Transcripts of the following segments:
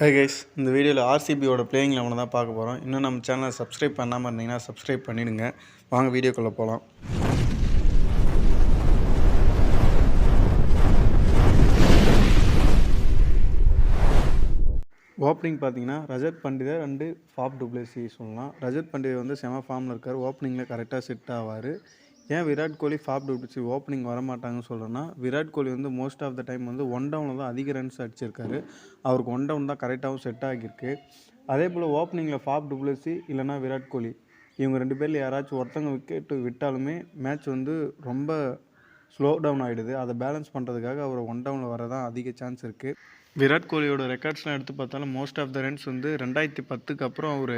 Hey guys, இந்த வீடியோவில் ஆர்சிபியோட playing 11 தான் பார்க்க போகிறோம். இன்னும் நம்ம சேனலை சப்ஸ்கிரைப் பண்ணாமல் இருந்தீங்கன்னா சப்ஸ்கிரைப் பண்ணிடுங்க. வாங்க வீடியோக்குள்ளே போகலாம். ஓப்பனிங் பார்த்தீங்கன்னா ரஜத் பண்டிதர் அண்டு ஃபாப் டு பிளேஸி சொல்லலாம். ரஜத் பண்டிதர் வந்து செம ஃபார்மில் இருக்கார். ஓப்பனிங்கில் கரெக்டாக செட் ஆவார். ஏன் Virat Kohli Faf to Plessis opening வரமாட்டாங்கன்னு சொல்கிறேன்னா, விராட் கோலி வந்து மோஸ்ட் ஆஃப் த டைம் வந்து ஒன் டவுனில் தான் அதிக ரன்ஸ் அடிச்சிருக்காரு. அவருக்கு ஒன் டவுன் தான் கரெக்டாகவும் செட் ஆகியிருக்கு. அதே போல் ஓப்பனிங்கில் ஃபாப் டு பிளேஸி இல்லைனா விராட் கோலி இவங்க ரெண்டு பேரில் யாராச்சும் ஒருத்தவங்க விக்கெட்டு விட்டாலுமே மேட்ச் வந்து ரொம்ப ஸ்லோ டவுன் ஆகிடுது. அதை பேலன்ஸ் பண்ணுறதுக்காக அவர் ஒன் டவுனில் வர தான் அதிக சான்ஸ் இருக்குது. விராட் கோலியோட ரெக்கார்ட்ஸ்லாம் எடுத்து பார்த்தாலும் மோஸ்ட் ஆஃப் த ரன்ஸ் வந்து 2010க்கு அப்புறம் அவர்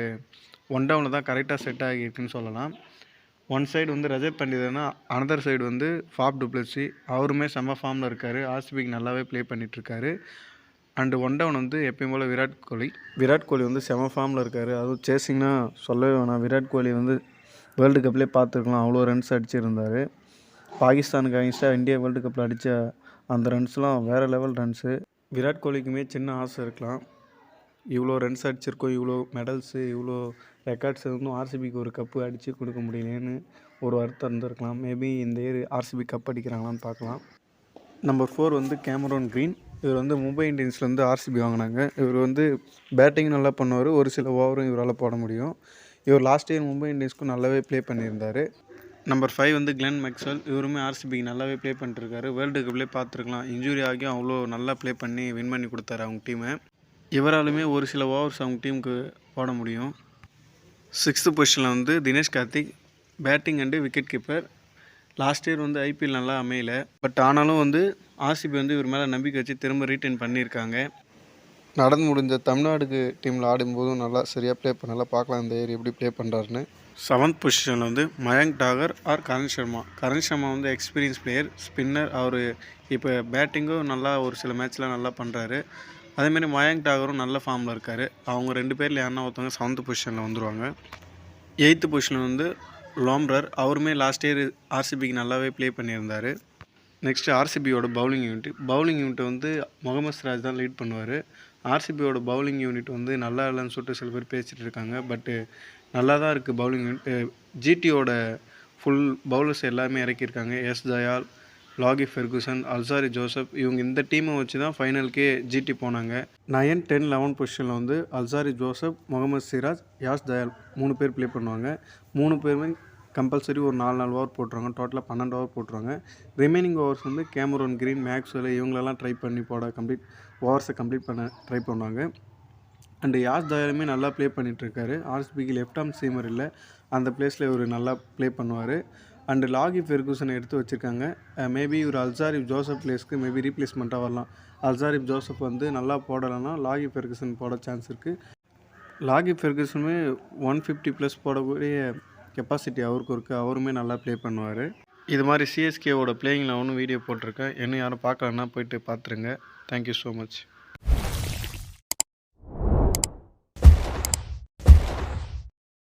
ஒன் டவுனில் தான் கரெக்டாக செட் ஆகியிருக்குன்னு சொல்லலாம். ஒன் சைடு வந்து ரஜத் பண்டிதர்னா, அனதர் சைடு வந்து ஃபாப் டு பிளேஸி அவருமே செம்ம ஃபார்மில் இருக்கார். ஆர்சிபிக்கு நல்லாவே ப்ளே பண்ணிகிட்ருக்காரு. அண்டு ஒன் டவுன் வந்து எப்பயும் போல் விராட் கோலி வந்து செம ஃபார்மில் இருக்கார். அதுவும் சேசிங்னா சொல்லவே வேணாம். விராட் கோலி வந்து வேர்ல்டு கப்லேயே பார்த்துருக்கலாம், அவ்வளோ ரன்ஸ் அடிச்சிருந்தார். பாகிஸ்தானுக்கு அகைன்ஸ்டாக இந்தியா வேர்ல்டு கப்பில் அடித்த அந்த ரன்ஸ்லாம் வேறு லெவல் ரன்ஸு. விராட் கோலிக்குமே சின்ன ஆசை இருக்கலாம், இவ்வளோ ரன்ஸ் அடிச்சிருக்கோம், இவ்வளோ மெடல்ஸு, இவ்வளோ ரெக்கார்ட்ஸ் இருந்தும் ஆர்சிபிக்கு ஒரு கப்பு அடித்து கொடுக்க முடியலேன்னு ஒரு வருத்தம் இருந்திருக்கலாம். மேபி இந்த இயர் ஆர்சிபி கப் அடிக்கிறாங்களான்னு பார்க்கலாம். நம்பர் 4 வந்து கேமரோன் கிரீன். இவர் வந்து மும்பை இந்தியன்ஸ்லேருந்து ஆர்சிபி வாங்கினாங்க. இவர் வந்து பேட்டிங் நல்லா பண்ணுவார். ஒரு சில ஓவரும் இவரால் போட முடியும். இவர் லாஸ்ட் இயர் மும்பை இந்தியன்ஸ்க்கும் நல்லாவே ப்ளே பண்ணியிருந்தார். நம்பர் 5 வந்து கிளென் மேக்ஸ்வெல். இவருமே ஆர்சிபிக்கு நல்லாவே ப்ளே பண்ணிட்டுருக்காரு. வேர்ல்டு கப்லேயே பார்த்துருக்கலாம், இன்ஜுரி ஆகியும் அவ்வளோ நல்லா ப்ளே பண்ணி வின் பண்ணி கொடுத்தாரு அவங்க டீமை. இவராலுமே ஒரு சில ஓவர்ஸ் அவங்க டீமுக்கு போட முடியும். 6th பொசிஷனில் வந்து Dinesh Karthik, batting and wicket keeper. Last year வந்து ஐபிஎல் நல்லா அமையல, பட் ஆனாலும் வந்து ஆர்சிபி வந்து இவர் மேலே நம்பிக்கை வச்சு திரும்ப ரீட்டைன் பண்ணியிருக்காங்க. நடந்து முடிஞ்ச தமிழ்நாடுக்கு டீமில் ஆடும்போதும் நல்லா சரியாக ப்ளே பண்ணலாம். பார்க்கலாம் இந்த இயர் எப்படி ப்ளே பண்ணுறாருன்னு. 7th பொசிஷனில் வந்து மயங்க் டாகர் ஆர் கரண் சர்மா வந்து எக்ஸ்பீரியன்ஸ் பிளேயர், ஸ்பின்னர். அவர் இப்போ பேட்டிங்கும் நல்லா ஒரு சில மேட்ச்சில் நல்லா பண்ணுறாரு. அதேமாரி மயங்க் டாகரும் நல்ல ஃபார்மில் இருக்கார். அவங்க ரெண்டு பேரில் யாருன்னா ஒருத்தவங்க 7th பொசிஷனில் வந்துடுவாங்க. 8th பொசிஷனில் வந்து லோம்ரர். அவருமே லாஸ்ட் இயர் ஆர்சிபிக்கு நல்லாவே ப்ளே பண்ணியிருந்தார். நெக்ஸ்ட்டு ஆர்சிபியோட பவுலிங் யூனிட் வந்து முகமது சிராஜ் தான் லீட் பண்ணுவார். ஆர்சிபியோட பவுலிங் யூனிட் வந்து நல்லா இல்லைன்னு சொல்லிட்டு சில பேர் பேசிகிட்டு இருக்காங்க. பட்டு நல்லா தான் இருக்குது பவுலிங் யூனிட். ஜிடியோட ஃபுல் பவுலர்ஸ் எல்லாமே இறக்கியிருக்காங்க. Yash Dayal, Lockie Ferguson, Alzarri Joseph. இவங்க இந்த டீமை வச்சு தான் ஃபைனலுக்கே ஜிடி போனாங்க. 9, 10, 11 பொசிஷனில் வந்து அல்சாரி ஜோசப், முகமது சிராஜ், யாஸ் தயால் 3 பேர் ப்ளே பண்ணுவாங்க. 3 பேருமே கம்பல்சரி ஒரு 4 ஓவர் போட்டுருவாங்க. டோட்டலாக 12 ஓவர் போட்டுருவாங்க. ரிமைனிங் ஓவர்ஸ் வந்து கேமரோன் கிரீன், மேக்ஸ்வெல் இவங்களெல்லாம் ட்ரை பண்ணி ஓவர்ஸை கம்ப்ளீட் பண்ண ட்ரை பண்ணுவாங்க. அண்டு யாஸ் தயாலுமே நல்லா ப்ளே பண்ணிகிட்ருக்காரு. ஆர்சிபிக்கு லெஃப்ட் ஆர்ம் சீமர் இல்லை, அந்த பிளேஸில் இவர் நல்லா ப்ளே பண்ணுவார். அண்டு லாகி ஃபெர்குசனை எடுத்து வச்சுருக்காங்க. மேபி இவர் அல்சாரி ஜோசப் பிளேஸ்க்கு மேபி ரீப்ளேஸ்மெண்ட்டாக வரலாம். அல்சாரி ஜோசப் வந்து நல்லா போடலைன்னா லாகி ஃபெர்குசன் போட சான்ஸ் இருக்குது. லாகி ஃபெர்குசனுமே 150+ போடக்கூடிய கெப்பாசிட்டி அவருக்கு இருக்குது. அவருமே நல்லா ப்ளே பண்ணுவார். இது மாதிரி சிஎஸ்கேவோட பிளேயிங்கில் ஒன்றும் வீடியோ போட்டிருக்கேன். இன்னும் யாரும் பார்க்கலன்னா போய்ட்டு பார்த்துருங்க. Thank you so much.